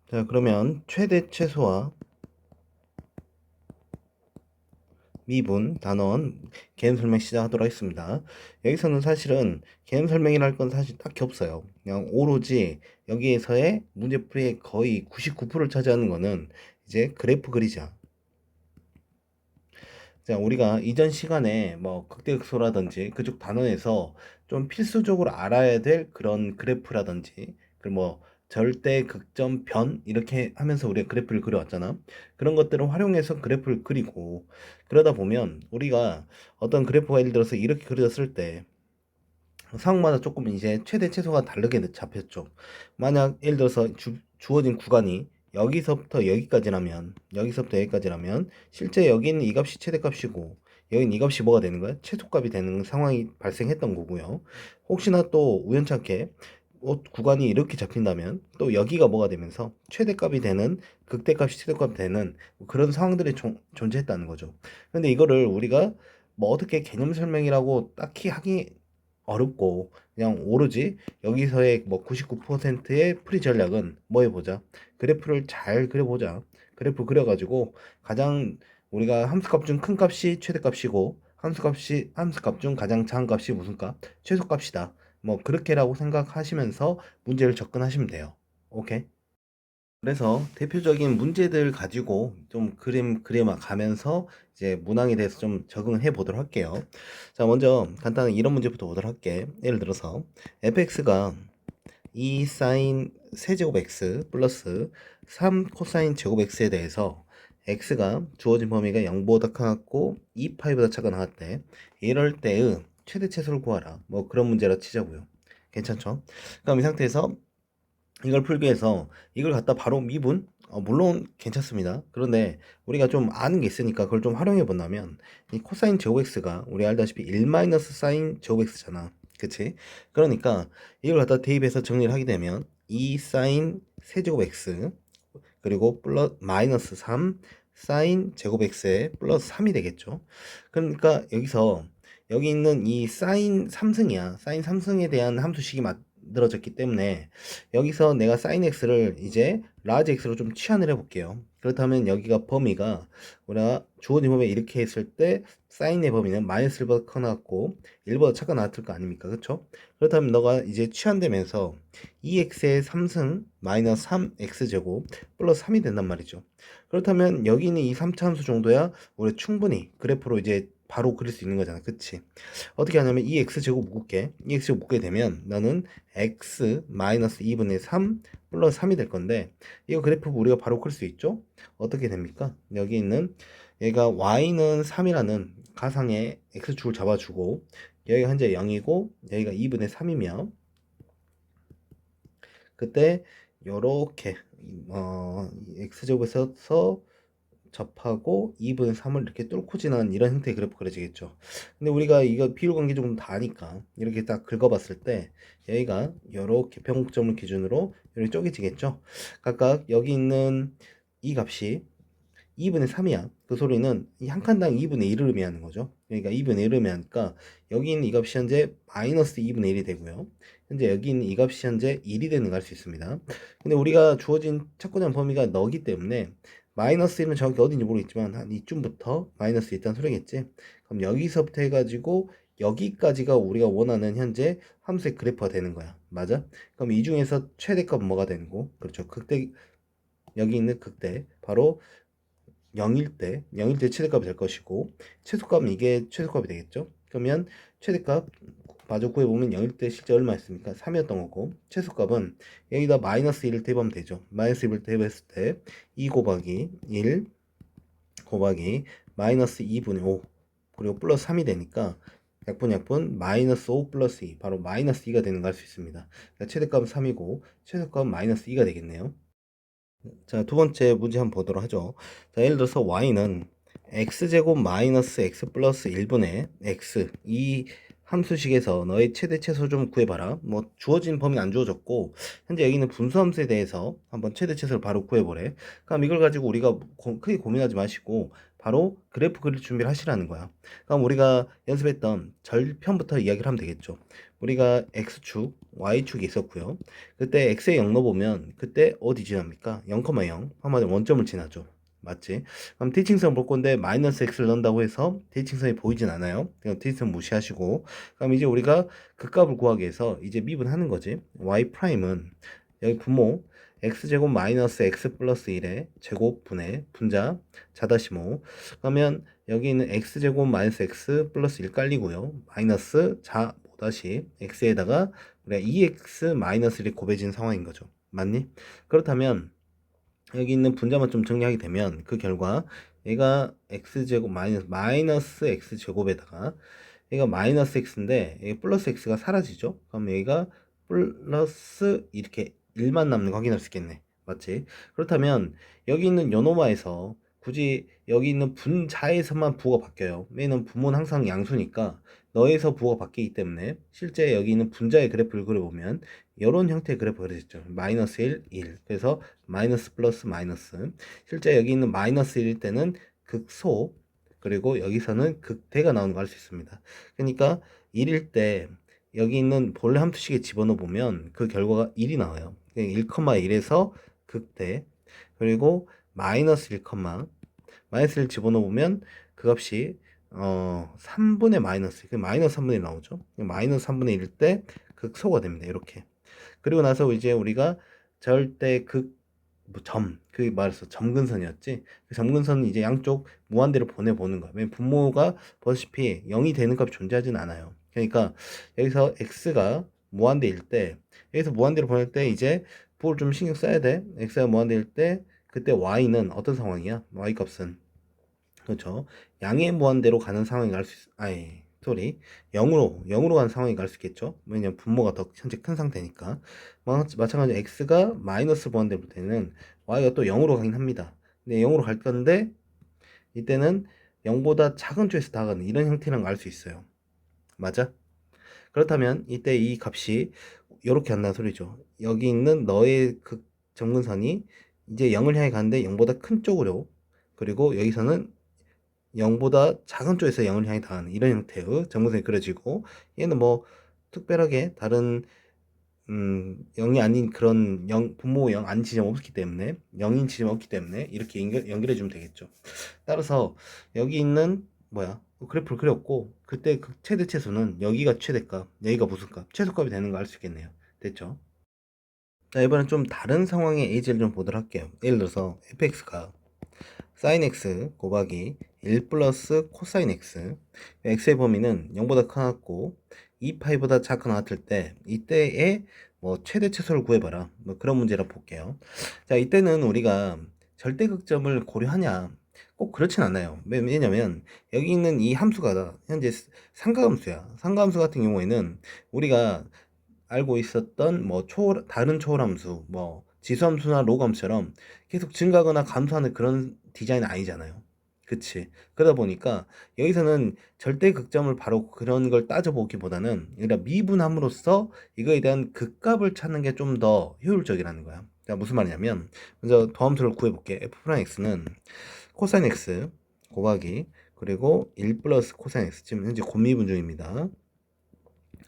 자, 그러면 최대 최소와 미분, 단원, 개념 설명 시작하도록 하겠습니다. 여기서는 사실은 개념 설명이랄 건 사실 딱히 없어요. 그냥 오로지 여기에서의 문제풀이의 거의 99%를 차지하는 거는 이제 그래프 그리자. 자, 우리가 이전 시간에 뭐 극대극소라든지 그쪽 단원에서 좀 필수적으로 알아야 될 그런 그래프라든지 그리고 뭐 절대 극점 변 이렇게 하면서 우리가 그래프를 그려왔잖아. 그런 것들을 활용해서 그래프를 그리고 그러다 보면 우리가 어떤 그래프가 예를 들어서 이렇게 그려졌을 때 상황마다 조금 이제 최대 최소가 다르게 잡혔죠. 만약 예를 들어서 주어진 구간이 여기서부터 여기까지라면 실제 여기는 이 값이 최대값이고 여기는 이 값이 뭐가 되는 거야? 최소값이 되는 상황이 발생했던 거고요. 혹시나 또 우연찮게 구간이 이렇게 잡힌다면 또 여기가 뭐가 되면서 최대값이 되는 극대값이 최대값이 되는 그런 상황들이 존재했다는 거죠. 근데 이거를 우리가 뭐 어떻게 개념 설명이라고 딱히 하기 어렵고 그냥 오로지 여기서의 뭐 99%의 풀이 전략은 뭐 해보자. 그래프를 잘 그려보자. 그래프 그려가지고 가장 우리가 함수값 중 큰 값이 최대값이고 함수값 중 가장 작은 값이 무슨 값? 최소값이다. 뭐 그렇게라고 생각하시면서 문제를 접근하시면 돼요. 오케이? 그래서 대표적인 문제들 가지고 좀 그림 가면서 이제 문항에 대해서 좀 적응을 해 보도록 할게요. 자, 먼저 간단한 이런 문제부터 보도록 할게. 예를 들어서 fx가 2 사인 세제곱 x 플러스 3 코사인 제곱 x에 대해서 x가 주어진 범위가 0보다 크고 2파이보다 작아 나왔대. 이럴 때의 최대 최소를 구하라. 뭐 그런 문제라 치자고요. 괜찮죠? 그럼 이 상태에서 이걸 풀기 위해서 이걸 갖다 바로 미분? 물론 괜찮습니다. 그런데 우리가 좀 아는 게 있으니까 그걸 좀 활용해 본다면 이 코사인 제곱 x가 우리 알다시피 1 마이너스 사인 제곱 x잖아. 그치? 그러니까 이걸 갖다 대입해서 정리를 하게 되면 2 사인 세제곱 x 그리고 마이너스 3 사인 제곱 x에 플러스 3이 되겠죠. 그러니까 여기서 여기 있는 이 사인 3승이야. 사인 3승에 대한 함수식이 만들어졌기 때문에 여기서 내가 사인 x를 이제 라지 x로 좀 치환을 해볼게요. 그렇다면 여기가 범위가 우리가 주어진 범위 이렇게 했을 때 사인의 범위는 마이너스 1보다 커나왔고 1보다 작아 나왔을 거 아닙니까? 그쵸? 그렇다면 너가 이제 치환되면서 2x의 3승 마이너스 3x제곱 플러스 3이 된단 말이죠. 그렇다면 여기 있는 이 3차 함수 정도야 우리 충분히 그래프로 이제 바로 그릴 수 있는 거잖아. 그치? 어떻게 하냐면 이 x제곱 묶을게. 이 x제곱 묶게 되면 너는 x 마이너스 2분의 3 플러스 3이 될 건데 이거 그래프 우리가 바로 그릴 수 있죠? 어떻게 됩니까? 여기 있는 얘가 y는 3이라는 가상의 x축을 잡아주고 여기가 현재 0이고 여기가 2분의 3이며 그때 요렇게 x제곱에서 접하고 2분의 3을 이렇게 뚫고 지나는 이런 형태의 그래프 그려지겠죠. 근데 우리가 이거 비율 관계 조금 다 아니까 이렇게 딱 긁어봤을 때 여기가 요렇게 평행점을 기준으로 이렇게 쪼개지겠죠. 각각 여기 있는 이 값이 2분의 3이야. 그 소리는 이 한 칸당 2분의 1을 의미하는 거죠. 그러니까 2분의 1을 의미하니까 여기 있는 이 값이 현재 마이너스 2분의 1이 되고요. 현재 여기 있는 이 값이 현재 1이 되는 걸 알 수 있습니다. 근데 우리가 주어진 찾고자 하는 범위가 너기 때문에 마이너스 1은 정확히 어딘지 모르겠지만 한 이쯤부터 마이너스 있다는 소리겠지. 그럼 여기서부터 해가지고 여기까지가 우리가 원하는 현재 함수의 그래프가 되는 거야. 맞아? 그럼 이 중에서 최대값은 뭐가 되는 거? 그렇죠. 극대 여기 있는 극대 바로 0일 때 최대값이 될 것이고 최소값은 이게 최소값이 되겠죠. 그러면 최대값 마저 구해보면 0일 때 실제 얼마였습니까? 3이었던 거고 최소값은 여기다 마이너스 1을 대입하면 되죠. 마이너스 1을 대입했을 때 2 곱하기 1 곱하기 마이너스 2분의 5 그리고 플러스 3이 되니까 약분 마이너스 5 플러스 2 바로 마이너스 2가 되는 걸 알 수 있습니다. 그러니까 최대값은 3이고 최소값은 마이너스 2가 되겠네요. 자, 두 번째 문제 한번 보도록 하죠. 자, 예를 들어서 y는 x제곱 마이너스 x 플러스 1분의 x 이 함수식에서 너의 최대 최소 좀 구해봐라. 뭐 주어진 범위는 안 주어졌고 현재 여기는 분수함수에 대해서 한번 최대 최소를 바로 구해보래. 그럼 이걸 가지고 우리가 크게 고민하지 마시고 바로 그래프 그릴 준비를 하시라는 거야. 그럼 우리가 연습했던 절편부터 이야기를 하면 되겠죠. 우리가 x축, y축이 있었고요. 그때 x에 0 넣어보면 그때 어디 지납니까? 0,0 한마디로 원점을 지나죠. 맞지? 그럼 대칭선 볼 건데 마이너스 x를 넣는다고 해서 대칭선이 보이진 않아요. 그냥 대칭선 무시하시고, 그럼 이제 우리가 그 값을 구하기 위해서 이제 미분하는 거지. y 프라임은 여기 분모 x제곱 마이너스 x 플러스 1의 제곱분의 분자 자다시모, 그러면 여기 있는 x제곱 마이너스 x 플러스 1 깔리고요. 마이너스 자 다시 x에다가 우리가 2x 마이너스 1이 곱해진 상황인 거죠. 맞니? 그렇다면 여기 있는 분자만 좀 정리하게 되면 그 결과 얘가 x제곱 마이너스 x제곱에다가 얘가 마이너스 x인데 얘가 플러스 x가 사라지죠. 그럼 여기가 플러스 이렇게 1만 남는 거 확인할 수 있겠네. 맞지? 그렇다면 여기 있는 요노마에서 굳이 여기 있는 분자에서만 부호가 바뀌어요. 왜냐면 분모는 항상 양수니까 너에서 부호가 바뀌기 때문에 실제 여기 있는 분자의 그래프를 그려보면 이런 형태의 그래프가 그려졌죠. 마이너스 1, 1. 그래서 마이너스 플러스 마이너스. 실제 여기 있는 마이너스 1일 때는 극소, 그리고 여기서는 극대가 나오는 거 알 수 있습니다. 그러니까 1일 때 여기 있는 본래 함수식에 집어넣어 보면 그 결과가 1이 나와요. 1,1에서 극대, 그리고 마이너스 1, 마이너스 1 집어넣어 보면 그 값이 3분의 마이너스, 마이너스 3분의 1 나오죠. 마이너스 3분의 1일 때 극소가 됩니다. 이렇게. 그리고 나서 이제 우리가 절대 그 말해서 점근선이었지. 그 점근선은 이제 양쪽 무한대로 보내보는 거야. 왜냐면 분모가 보다시피 0이 되는 값이 존재하진 않아요. 그러니까 여기서 x가 무한대일 때, 여기서 무한대로 보낼 때 이제 부호를 좀 신경 써야 돼. x가 무한대일 때 그때 y는 어떤 상황이야? y 값은 그렇죠. 양의 무한대로 가는 상황이 갈 수 있, 아니, 소리. 0으로 가는 상황이 갈 수 있겠죠. 왜냐면 분모가 더 현재 큰 상태니까. 마찬가지로 x가 마이너스 무한대로 볼 때는 y가 또 0으로 가긴 합니다. 근데 0으로 갈 건데 이때는 0보다 작은 쪽에서 다가가는 이런 형태라는 걸 알 수 있어요. 맞아? 그렇다면 이때 이 값이 이렇게 한다는 소리죠. 여기 있는 너의 그 점근선이 이제 0을 향해 가는데 0보다 큰 쪽으로, 그리고 여기서는 0보다 작은 쪽에서 0을 향해 닿는 이런 형태의 점근선이 그려지고, 얘는 뭐 특별하게 다른 0이 아닌 그런 분모 0 아닌 지점 없기 때문에, 0인 지점 없기 때문에 이렇게 연결해 주면 되겠죠. 따라서 여기 있는 그래프를 그렸고, 그때 그 최대 최소는 여기가 최대값, 여기가 무슨 값, 최소값이 되는 거 알 수 있겠네요. 됐죠? 자, 이번엔 좀 다른 상황의 예제를 좀 보도록 할게요. 예를 들어서 fx가 sin x 곱하기 1 플러스 코사인 x, x의 범위는 0보다 크고 2파이보다 작거나 같을 때 이때의 최대 최소를 구해봐라, 그런 문제라 볼게요. 자, 이때는 우리가 절대극점을 고려하냐, 꼭 그렇진 않아요. 왜냐면 여기 있는 이 함수가 현재 상가함수야. 상가함수 같은 경우에는 우리가 알고 있었던 다른 초월함수, 지수함수나 로그함수처럼 계속 증가하거나 감소하는 그런 디자인은 아니잖아요. 그치? 그러다 보니까 여기서는 절대 극점을 바로 그런 걸 따져보기보다는 그러니까 미분함으로써 이거에 대한 극값을 찾는 게 좀 더 효율적이라는 거야. 자, 무슨 말이냐면 먼저 도함수를 구해볼게. f'x는 코사인 x 곱하기 그리고 1 플러스 코사인 x, 지금 현재 곱미분 중입니다.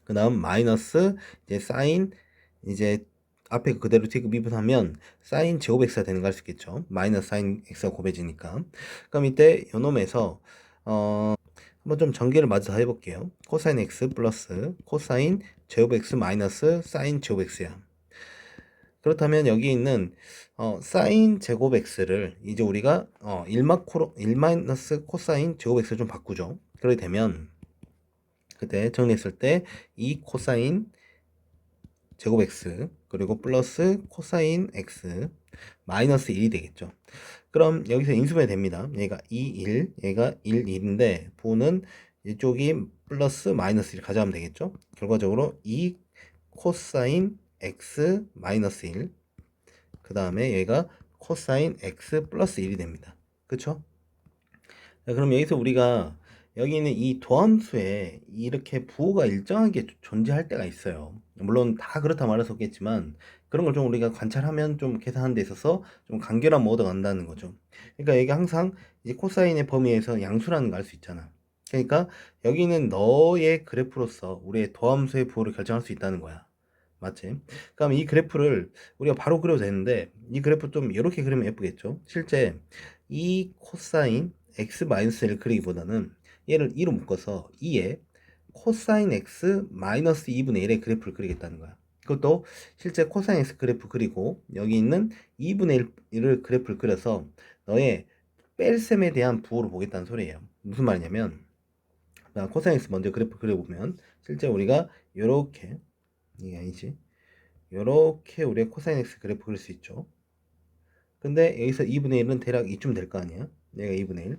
그 다음 마이너스 이제 사인, 이제 앞에 그대로 미분하면 사인 제곱 x가 되는 거 알 수 있겠죠. 마이너스 사인 x가 곱해지니까. 그럼 이때 요놈에서 한번 좀 전개를 마저 해볼게요. 코사인 x 플러스 코사인 제곱 x 마이너스 사인 제곱 x야. 그렇다면 여기 있는 사인 제곱 x를 이제 우리가 1 마이너스 코사인 제곱 x를 좀 바꾸죠. 그렇게 되면 그때 정리했을 때 2 코사인 제곱 x 그리고 플러스 코사인 x 마이너스 1이 되겠죠. 그럼 여기서 인수분해 됩니다. 얘가 2, 1, 얘가 1, 1인데 부호는 이쪽이 플러스 마이너스 1 가져가면 되겠죠. 결과적으로 2 코사인 x 마이너스 1, 그 다음에 얘가 코사인 x 플러스 1이 됩니다. 그쵸? 자, 그럼 여기서 우리가 여기 있는 이 도함수에 이렇게 부호가 일정하게 존재할 때가 있어요. 물론 다 그렇다 말할 수 없겠지만 그런 걸 좀 우리가 관찰하면 좀 계산하는 데 있어서 좀 간결함 얻어 간다는 거죠. 그러니까 이게 항상 이제 코사인의 범위에서 양수라는 걸 알 수 있잖아. 그러니까 여기는 너의 그래프로서 우리의 도함수의 부호를 결정할 수 있다는 거야. 맞지? 그럼 이 그래프를 우리가 바로 그려도 되는데 이 그래프 좀 이렇게 그리면 예쁘겠죠? 실제 이 코사인 x-1을 그리기보다는 얘를 2로 묶어서 2에 코사인 x 마이너스 2분의 1의 그래프를 그리겠다는 거야. 그것도 실제 코사인 x 그래프 그리고 여기 있는 2분의 1을 그래프를 그려서 너의 뺄셈에 대한 부호를 보겠다는 소리예요. 무슨 말이냐면 코사인 x 먼저 그래프 그려보면 실제 우리가 이렇게 이게 아니지 요렇게 우리가 코사인 x 그래프 그릴 수 있죠. 근데 여기서 2분의 1은 대략 이쯤 될 거 아니야. 얘가 2분의 1.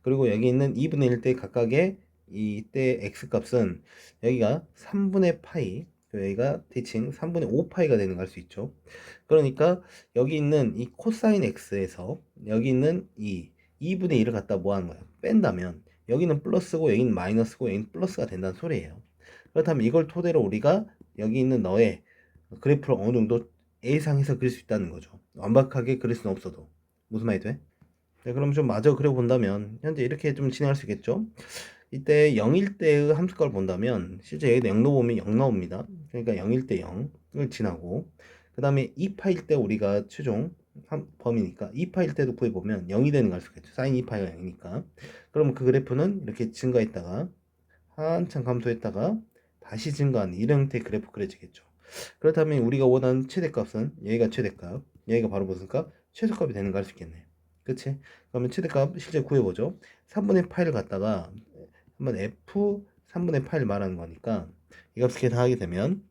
그리고 여기 있는 2분의 1 때 각각의 이때 x 값은 여기가 3분의 파이, 여기가 대칭 3분의 5 파이가 되는 걸 알 수 있죠. 그러니까 여기 있는 이 코사인 x에서 여기 있는 이 2분의 1을 갖다 뭐 하는 거야? 뺀다면 여기는 플러스고 여기는 마이너스고 여기는 플러스가 된다는 소리예요. 그렇다면 이걸 토대로 우리가 여기 있는 너의 그래프를 어느 정도 예상해서 그릴 수 있다는 거죠. 완벽하게 그릴 수는 없어도. 무슨 말이 돼? 네, 그럼 좀 마저 그려본다면 현재 이렇게 좀 진행할 수 있겠죠. 이때 0일 때의 함수값을 본다면 실제 여기다 0 넣어보면 0 나옵니다. 그러니까 0일 때 0을 지나고 그 다음에 2파일 때 우리가 최종 범위니까 2파일 때도 구해보면 0이 되는 걸 알 수 있겠죠. 사인 2파이가 0이니까. 그럼 그 그래프는 이렇게 증가했다가 한참 감소했다가 다시 증가하는 이런 형태의 그래프 그려지겠죠. 그렇다면 우리가 원하는 최대값은 여기가 최대값, 여기가 바로 무슨 값? 최소값이 되는 걸 알 수 있겠네. 그치? 그러면 최대값 실제 구해보죠. 3분의 파이를 갖다가 한번 f 3분의 파이를 말하는 거니까 이 값을 계산하게 되면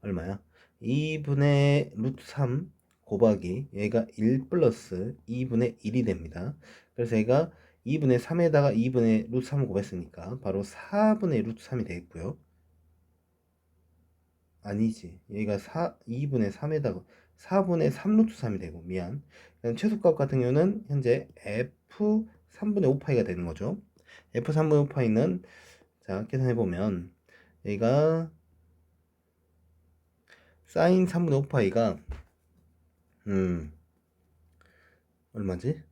얼마야? 2분의 루트 3 곱하기 얘가 1 플러스 2분의 1이 됩니다. 그래서 얘가 2분의 3에다가 2분의 루트 3을 곱했으니까 바로 4분의 루트 3이 되겠고요. 아니지. 얘가 2분의 3에다가 4분의 3 루트 3이 되고 미안. 최소값 같은 경우는 현재 f 3분의 5파이가 되는 거죠. f 3분의 5파이는 자 계산해보면 얘가 사인 3분의 5파이가 얼마지?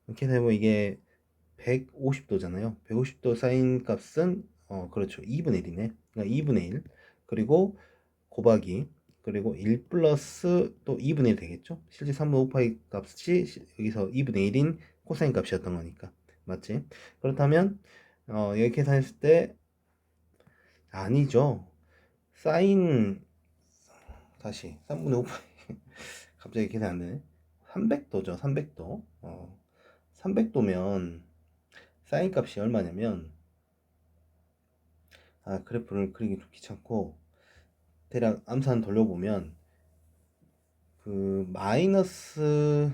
이렇게 되면 이게 150도잖아요. 150도 사인 값은 그렇죠. 2분의 1이네. 그러니까 2분의 1 그리고 곱하기 그리고 1 플러스 또 2분의 1 되겠죠. 실제 3분의 5파이 값이 여기서 2분의 1인 코사인 값이었던 거니까 맞지? 그렇다면 여기 계산했을 때 아니죠. 사인 다시 3분의 5파이 갑자기 계산 안 되네. 300도죠. 300도. 300도면 사인 값이 얼마냐면 그래프를 그리기 좀 귀찮고 대략 암산 돌려보면 그 마이너스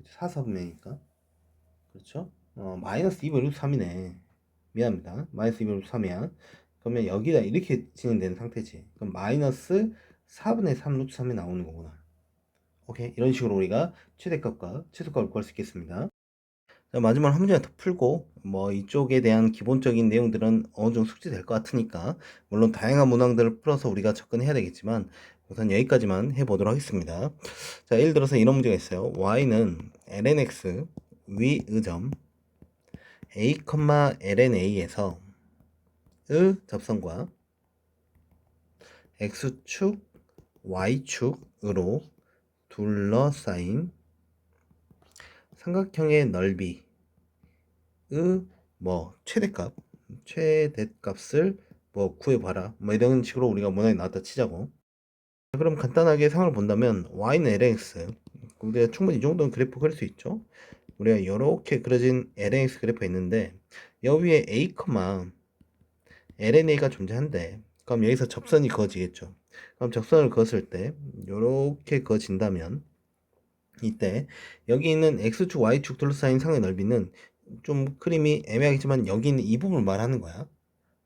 4사분면이니까 그렇죠? 마이너스 2분의 루트 3이네. 미안합니다. 마이너스 2분의 루트 3이야. 그러면 여기다 이렇게 진행되는 상태지. 그럼 마이너스 4분의 3 루트 3이 나오는 거구나. 오케이. 이런 식으로 우리가 최대값과 최소값을 구할 수 있겠습니다. 자, 마지막으로 한 문제 더 풀고 뭐 이쪽에 대한 기본적인 내용들은 어느 정도 숙지될 것 같으니까 물론 다양한 문항들을 풀어서 우리가 접근해야 되겠지만 우선 여기까지만 해보도록 하겠습니다. 자, 예를 들어서 이런 문제가 있어요. y는 lnx 위의점 a, lnA에서 의 접선과 x축, y축으로 둘러싸인 삼각형의 넓이의 뭐 최대값을 뭐 구해봐라 뭐 이런 식으로 우리가 문항이 나왔다 치자고. 자, 그럼 간단하게 상황을 본다면 y는 lnx 우리가 충분히 이 정도는 그래프 그릴 수 있죠. 우리가 이렇게 그려진 lnx 그래프가 있는데 여기 위에 a, lna가 존재한대. 그럼 여기서 접선이 그어지겠죠. 그럼 접선을 그었을 때 이렇게 그어진다면 이때 여기 있는 x축 y축 둘러싸인 상의 넓이는 좀 그림이 애매하겠지만 여기 있는 이 부분을 말하는 거야.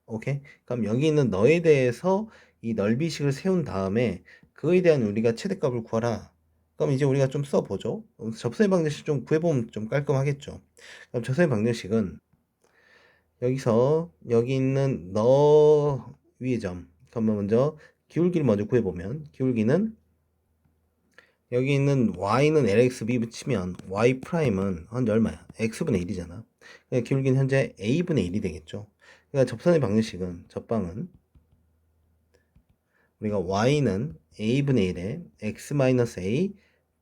오케이? 그럼 여기 있는 너에 대해서 이 넓이식을 세운 다음에 그에 대한 우리가 최대값을 구하라. 그럼 이제 우리가 좀 써보죠. 접선의 방정식 좀 구해보면 좀 깔끔하겠죠. 그럼 접선의 방정식은 여기서 여기 있는 너 위의 점. 그러면 먼저 기울기를 먼저 구해보면 기울기는 여기 있는 y는 lxb 붙이면 y 프라임은 현재 얼마야? x분의 1이잖아. 그러니까 기울기는 현재 a분의 1이 되겠죠. 그러니까 접선의 방정식은 접방은 우리가 y는 a분의 1에 x-a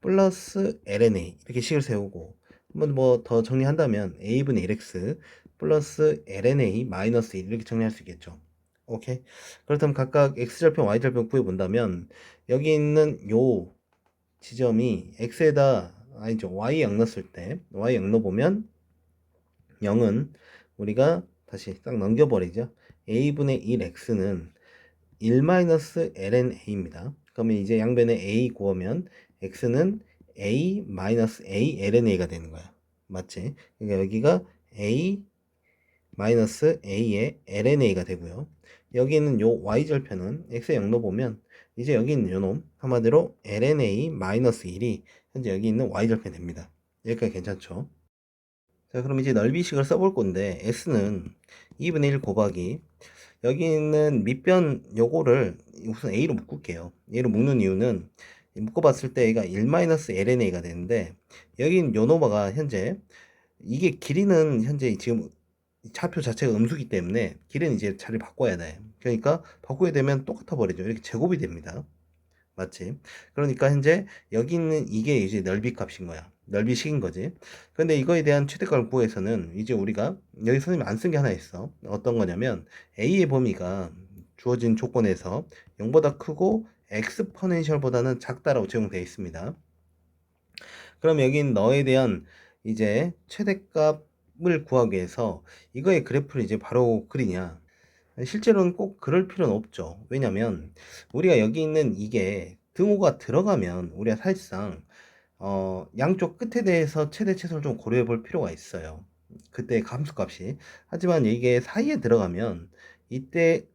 플러스 lna 이렇게 식을 세우고 한번 뭐 더 정리한다면 a분의 1x 플러스 lna 마이너스 1 이렇게 정리할 수 있겠죠. 오케이. 그렇다면 각각 x절편 y절편 구해 본다면 여기 있는 요 지점이 x에다 아니죠 y 양 넣었을 때 y 양 넣어보면 0은 우리가 다시 딱 넘겨버리죠. a분의 1x는 1-lna입니다. 그러면 이제 양변에 a 구하면 x는 a-a-lna가 되는 거야. 맞지? 그러니까 여기가 a-a의 lna가 되고요. 여기 있는 요 y절편은 x의 0 넣어보면 이제 여기 있는 요놈 한마디로 lna-1이 현재 여기 있는 y절편이 됩니다. 여기까지 괜찮죠? 자, 그럼 이제 넓이식을 써볼 건데 s는 2분의 1 곱하기 여기 있는 밑변 요거를 우선 a로 묶을게요. a로 묶는 이유는 묶어봤을 때 얘가 1-lna가 되는데 여기 있는 요 노바가 현재 이게 길이는 현재 지금 차표 자체가 음수기 때문에 길은 이제 자리를 바꿔야 돼. 그러니까 바꾸게 되면 똑같아 버리죠. 이렇게 제곱이 됩니다. 맞지? 그러니까 현재 여기 있는 이게 이제 넓이 값인 거야. 넓이식인 거지. 근데 이거에 대한 최대값을 구해서는 이제 우리가 여기 선생님이 안 쓴 게 하나 있어. 어떤 거냐면 a의 범위가 주어진 조건에서 0보다 크고 엑스포넨셜보다는 작다라고 제공되어 있습니다. 그럼 여긴 너에 대한 이제 최대값을 구하기 위해서 이거의 그래프를 이제 바로 그리냐? 실제로는 꼭 그럴 필요는 없죠. 왜냐면 우리가 여기 있는 이게 등호가 들어가면 우리가 사실상 양쪽 끝에 대해서 최대 최소를 좀 고려해 볼 필요가 있어요. 그때 함수값이. 하지만 이게 사이에 들어가면 이때의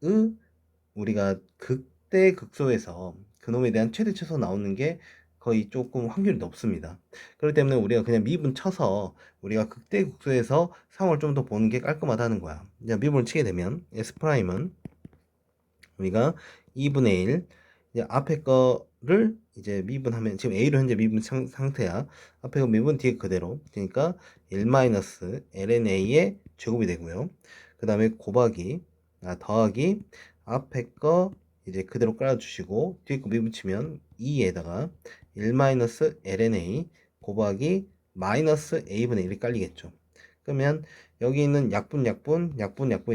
우리가 극대 극소에서 그놈에 대한 최대 최소 나오는 게 거의 조금 확률이 높습니다. 그렇기 때문에 우리가 그냥 미분 쳐서 우리가 극대 극소에서 상황을 좀 더 보는 게 깔끔하다는 거야. 이제 미분을 치게 되면 S 프라임은 우리가 2분의 1 이제 앞에 거를 이제 미분하면 지금 A로 현재 미분 상태야. 앞에 거 미분 뒤에 그대로. 그러니까 1-lna의 제곱이 되고요. 그 다음에 곱하기 더하기 앞에 거 이제 그대로 깔아주시고 뒤에 거 미분치면 2에다가 1-lna 곱하기 마이너스 a분의 1이 깔리겠죠. 그러면 여기 있는 약분이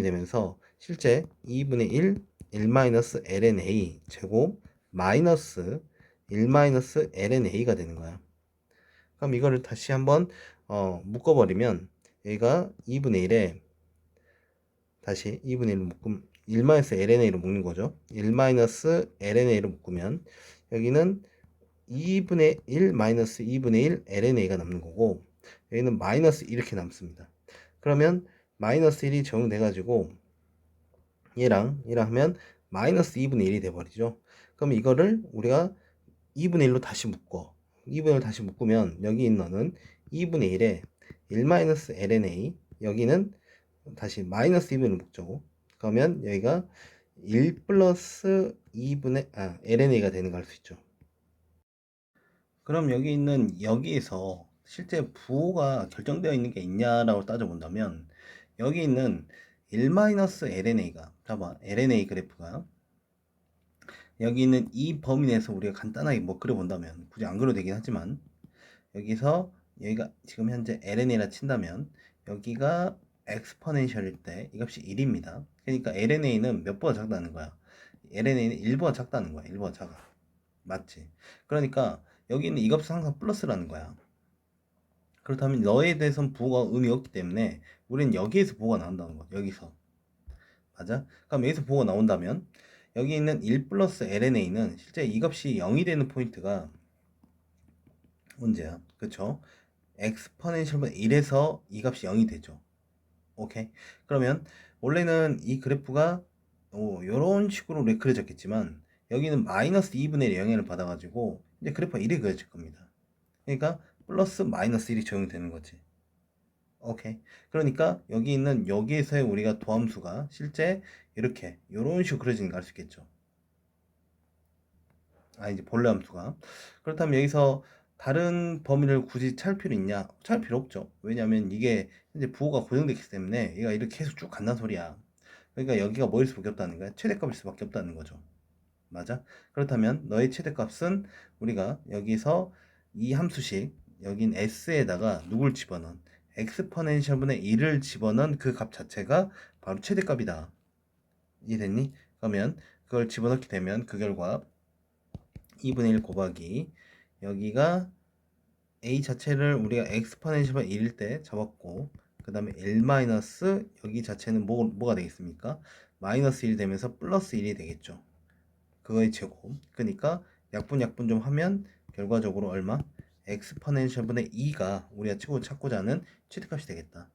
되면서 실제 2분의 1-lna 제곱 마이너스 1-lna가 되는 거야. 그럼 이거를 다시 한번 묶어버리면 얘가 2분의 1에 다시 2분의 1로 묶음 1-lna로 묶는 거죠. 1-lna로 묶으면 여기는 2분의 1 마이너스 2분의 1 lna가 남는 거고 여기는 마이너스 이렇게 남습니다. 그러면 마이너스 1이 적용돼 가지고 얘랑 하면 마이너스 2분의 1이 돼버리죠. 그럼 이거를 우리가 2분의 1로 다시 묶어 2분의 1로 다시 묶으면 여기 있는 너는 2분의 1에 1-lna 여기는 다시 마이너스 2분의 1로 묶죠. 그러면 여기가 1 플러스 2분의 lna가 되는 거 알 수 있죠. 그럼 여기 있는 여기에서 실제 부호가 결정되어 있는 게 있냐라고 따져본다면 여기 있는 1-lna가 봐봐 lna 그래프가 여기 있는 이 범위 내에서 우리가 간단하게 뭐 그려본다면 굳이 안 그려도 되긴 하지만 여기서 여기가 지금 현재 lna라 친다면 여기가 엑스포넨셜일 때 이 값이 1입니다. 그러니까 lna는 몇 보다 작다는 거야. lna는 1보다 작다는 거야. 1보다 작아. 맞지? 그러니까 여기 있는 이 값은 항상 플러스라는 거야. 그렇다면 너에 대해서는 부호가 의미 없기 때문에 우리는 여기에서 부호가 나온다는 거야. 여기서. 맞아? 그럼 여기서 부호가 나온다면 여기 있는 1 플러스 lna는 실제 이 값이 0이 되는 포인트가 언제야? 그쵸? 엑스포넨셜보다 1에서 이 값이 0이 되죠. 오케이? 그러면 원래는 이 그래프가 요런 식으로 그려졌겠지만 여기는 마이너스 2분의 1의 영향을 받아가지고 이제 그래프가 이렇게 그려질 겁니다. 그러니까 플러스 마이너스 1이 적용되는 거지. 오케이. 그러니까 여기 있는 여기에서의 우리가 도함수가 실제 이렇게 요런 식으로 그려지는 거 알 수 있겠죠. 이제 본래 함수가. 그렇다면 여기서 다른 범위를 굳이 찾을 필요 있냐? 찾을 필요 없죠. 왜냐면 이게 현재 부호가 고정됐기 때문에 얘가 이렇게 계속 쭉 간다는 소리야. 그러니까 여기가 뭐일 수밖에 없다는 거야. 최대값일 수밖에 없다는 거죠. 맞아? 그렇다면 너의 최대값은 우리가 여기서 이 함수식 여긴 s에다가 누굴 집어넣은 엑스포넨셜분의 1을 집어넣은 그 값 자체가 바로 최대값이다. 이해됐니? 그러면 그걸 집어넣게 되면 그 결과 2분의 1 곱하기 여기가 a 자체를 우리가 엑스포넨셜 1일 때 잡았고 그 다음에 1 마이너스 여기 자체는 뭐가 되겠습니까? 마이너스 1 되면서 플러스 1이 되겠죠. 그거의 제곱. 그러니까 약분 좀 하면 결과적으로 얼마? 엑스포넨셜분의 2가 우리가 찾고자 하는 최대값이 되겠다.